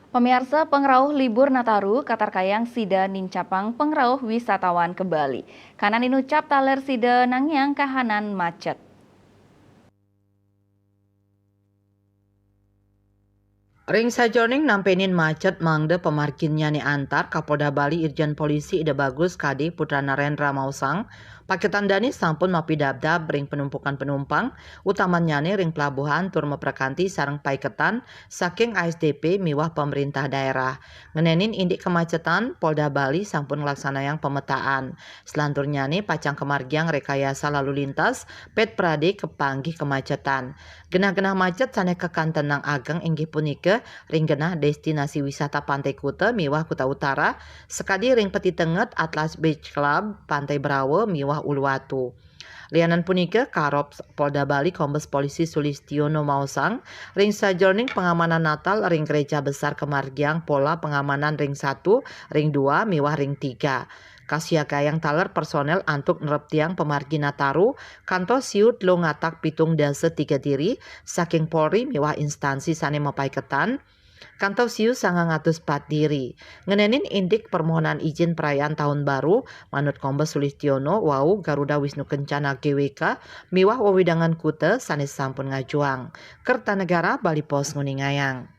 Pemirsa pengrauh libur Nataru, Katarkayang Sida Nincapang pengrauh wisatawan ke Bali. Kanan inucap taler Sida Nangyang kahanan macet. Ring sajoning nampenin macet mangde pemarkinnya ni antar Kapolda Bali Irjen Polisi Ida Bagus Kadi Putra Narendra Mausang paketan dani sampun mapidabdab ring penumpukan penumpang utamanya ni ring pelabuhan tur meprakanti sareng paiketan saking ASDP miwah pemerintah daerah ngenenin indik kemacetan Polda Bali sampun ngelaksanayang pemetaan selanturnya ni pacang kemargiang rekayasa lalu lintas pet prade kepanggih kemacetan genah-genah macet sane kekantenang ageng inggih punika ring genah destinasi wisata Pantai Kuta miwah Kuta Utara sekadi ring Peti Tenget Atlas Beach Club Pantai Brawe miwah Uluwatu. Lianan punika Karop Polda Bali Kombes Polisi Sulistiono Mausang ring sajroning pengamanan Natal ring Gereja Besar Kemargiang pola pengamanan ring 1, ring 2 miwah ring 3. Kasiagayang taler personel antuk nerep tiang pemargi Nataru kantos siut lo ngatak pitung dase 3 diri saking Polri miwah instansi sane mapaiketan kantor siu 904 diri. Ngenenin indik permohonan izin perayaan tahun baru manut Kombes Sulistiono wau Garuda Wisnu Kencana GWK miwah wewidangan kute sanes sampun ngajuang. Kertanegara Bali Pos Nguningayang.